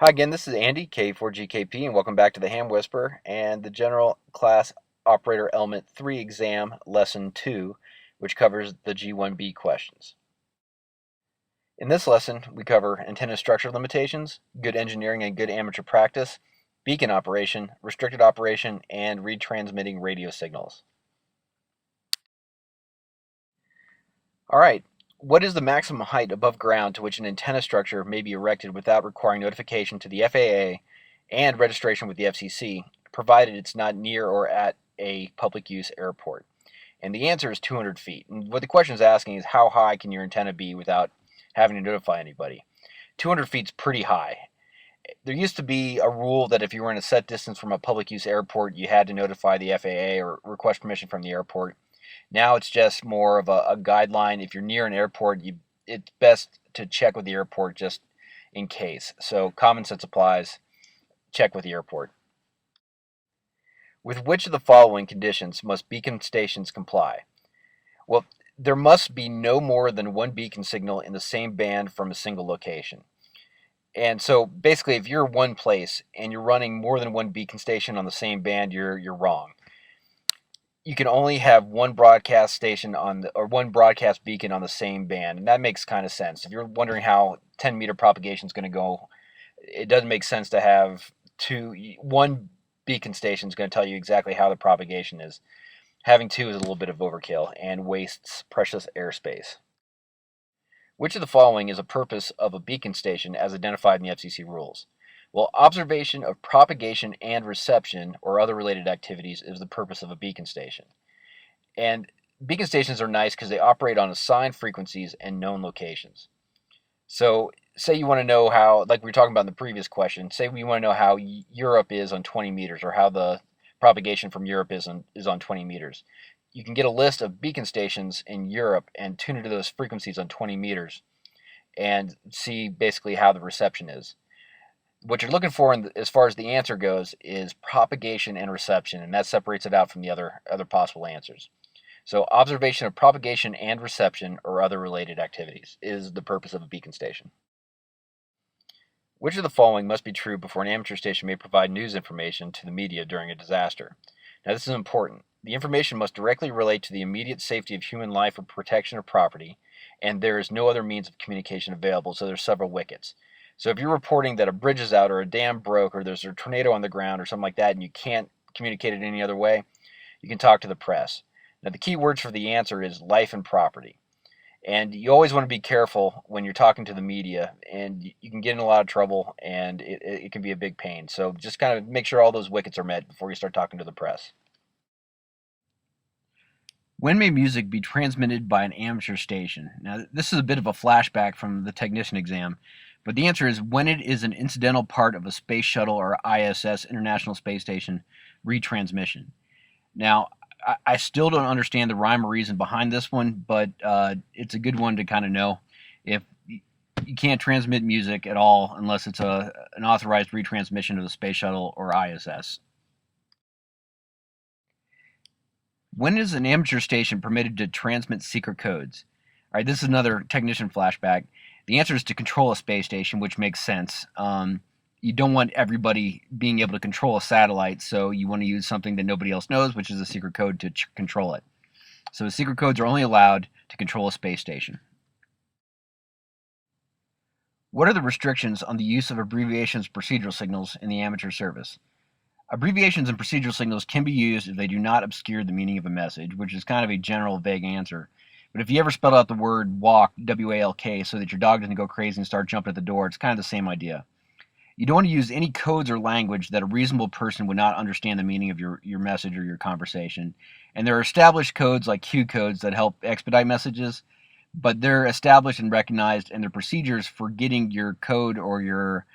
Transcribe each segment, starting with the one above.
Hi again, this is Andy, K4GKP, and welcome back to the Ham Whisperer and the General Class Operator Element 3 exam, Lesson 2, which covers the G1B questions. In this lesson, we cover antenna structure limitations, good engineering and good amateur practice, beacon operation, restricted operation, and retransmitting radio signals. All right, what is the maximum height above ground to which an antenna structure may be erected without requiring notification to the FAA and registration with the FCC, provided it's not near or at a public use airport? And the answer is 200 feet. And what the question is asking is how high can your antenna be without having to notify anybody? 200 feet is pretty high. There used to be a rule that if you were in a set distance from a public use airport, you had to notify the FAA or request permission from the airport. Now it's just more of a guideline. If you're near an airport, it's best to check with the airport just in case. So common sense applies. Check with the airport. With which of the following conditions must beacon stations comply? Well, there must be no more than one beacon signal in the same band from a single location. And so basically, if you're one place and you're running more than one beacon station on the same band, you're wrong. You can only have one broadcast station or one broadcast beacon on the same band, and that makes kind of sense. If you're wondering how 10-meter propagation is going to go, it doesn't make sense to have one beacon station is going to tell you exactly how the propagation is. Having two is a little bit of overkill and wastes precious airspace. Which of the following is a purpose of a beacon station as identified in the FCC rules? Well, observation of propagation and reception or other related activities is the purpose of a beacon station. And beacon stations are nice because they operate on assigned frequencies and known locations. So say you want to know how, like we were talking about in the previous question, say we want to know how Europe is on 20 meters or how the propagation from Europe is on 20 meters. You can get a list of beacon stations in Europe and tune into those frequencies on 20 meters and see basically how the reception is. What you're looking for as far as the answer goes is propagation and reception, and that separates it out from the other possible answers. So observation of propagation and reception or other related activities is the purpose of a beacon station. Which of the following must be true before an amateur station may provide news information to the media during a disaster? Now, this is important. The information must directly relate to the immediate safety of human life or protection of property, and there is no other means of communication available, so there's several wickets. So if you're reporting that a bridge is out or a dam broke or there's a tornado on the ground or something like that and you can't communicate it any other way, you can talk to the press. Now, the key words for the answer is life and property. And you always want to be careful when you're talking to the media, and you can get in a lot of trouble, and it can be a big pain. So just kind of make sure all those wickets are met before you start talking to the press. When may music be transmitted by an amateur station? Now, this is a bit of a flashback from the technician exam, but the answer is when it is an incidental part of a space shuttle or ISS, International Space Station, retransmission. Now, I still don't understand the rhyme or reason behind this one, but it's a good one to kind of know. If you can't transmit music at all unless it's an authorized retransmission of the space shuttle or ISS. When is an amateur station permitted to transmit secret codes? All right, this is another technician flashback. The answer is to control a space station, which makes sense. You don't want everybody being able to control a satellite, so you want to use something that nobody else knows, which is a secret code to control it. So secret codes are only allowed to control a space station. What are the restrictions on the use of abbreviations procedural signals in the amateur service? Abbreviations and procedural signals can be used if they do not obscure the meaning of a message, which is kind of a general, vague answer. But if you ever spell out the word walk, W-A-L-K, so that your dog doesn't go crazy and start jumping at the door, it's kind of the same idea. You don't want to use any codes or language that a reasonable person would not understand the meaning of your message or your conversation. And there are established codes like Q codes that help expedite messages, but they're established and recognized, and their procedures for getting your code or your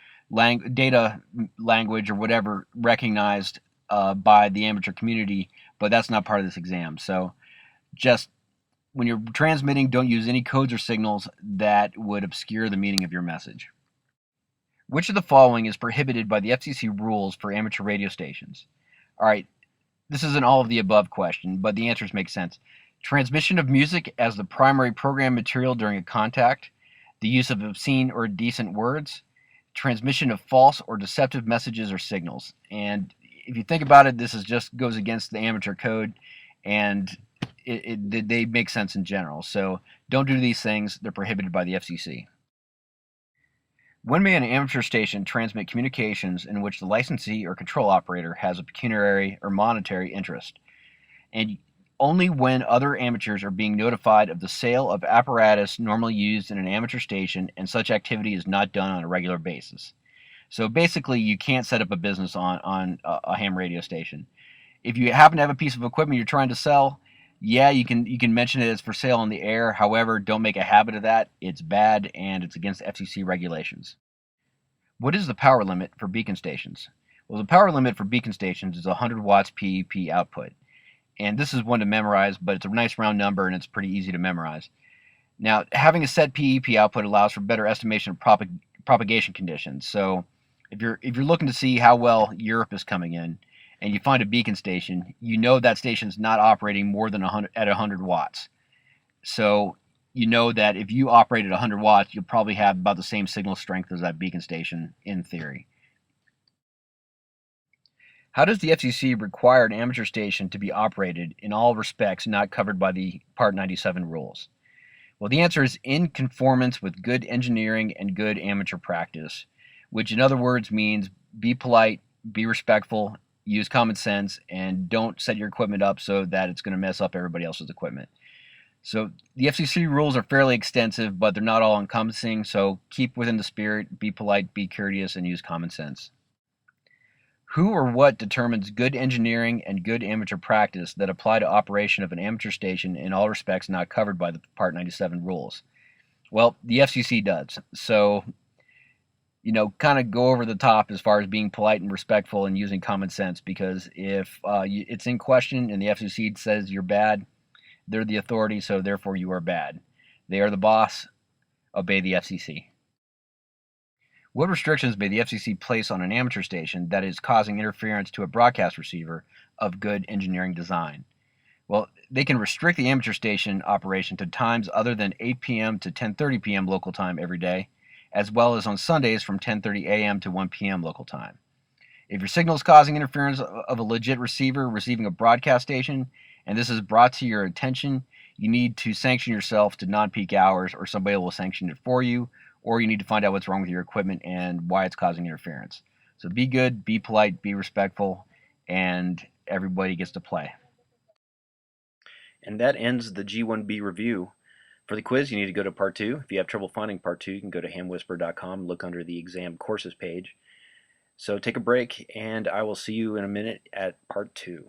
data language or whatever recognized by the amateur community, but that's not part of this exam. So just when you're transmitting, don't use any codes or signals that would obscure the meaning of your message. Which of the following is prohibited by the FCC rules for amateur radio stations? All right, this is an all of the above question, but the answers make sense. Transmission of music as the primary program material during a contact, the use of obscene or indecent words, transmission of false or deceptive messages or signals. And if you think about it, this is just goes against the amateur code, and they make sense in general. So don't do these things; they're prohibited by the FCC. When may an amateur station transmit communications in which the licensee or control operator has a pecuniary or monetary interest? And only when other amateurs are being notified of the sale of apparatus normally used in an amateur station and such activity is not done on a regular basis. So basically, you can't set up a business on a ham radio station. If you happen to have a piece of equipment you're trying to sell, yeah, you can mention it as for sale on the air. However, don't make a habit of that. It's bad and it's against FCC regulations. What is the power limit for beacon stations? Well, the power limit for beacon stations is 100 watts PEP output. And this is one to memorize, but it's a nice round number and it's pretty easy to memorize. Now, having a set PEP output allows for better estimation of propagation conditions. So, if you're looking to see how well Europe is coming in, and you find a beacon station, you know that station's not operating more than 100 watts. So, you know that if you operate at 100 watts, you'll probably have about the same signal strength as that beacon station in theory. How does the FCC require an amateur station to be operated in all respects not covered by the Part 97 rules? Well, the answer is in conformance with good engineering and good amateur practice, which in other words means be polite, be respectful, use common sense, and don't set your equipment up so that it's going to mess up everybody else's equipment. So the FCC rules are fairly extensive, but they're not all encompassing, so keep within the spirit, be polite, be courteous, and use common sense. Who or what determines good engineering and good amateur practice that apply to operation of an amateur station in all respects not covered by the Part 97 rules? Well, the FCC does. So, kind of go over the top as far as being polite and respectful and using common sense, because if it's in question and the FCC says you're bad, they're the authority, so therefore you are bad. They are the boss. Obey the FCC. What restrictions may the FCC place on an amateur station that is causing interference to a broadcast receiver of good engineering design? Well, they can restrict the amateur station operation to times other than 8 p.m. to 10:30 p.m. local time every day, as well as on Sundays from 10:30 a.m. to 1 p.m. local time. If your signal is causing interference of a legit receiver receiving a broadcast station, and this is brought to your attention, you need to sanction yourself to non-peak hours, or somebody will sanction it for you, or you need to find out what's wrong with your equipment and why it's causing interference. So be good, be polite, be respectful, and everybody gets to play. And that ends the G1B review. For the quiz, you need to go to Part 2. If you have trouble finding Part 2, you can go to hamwhisper.com, look under the exam courses page. So take a break, and I will see you in a minute at Part 2.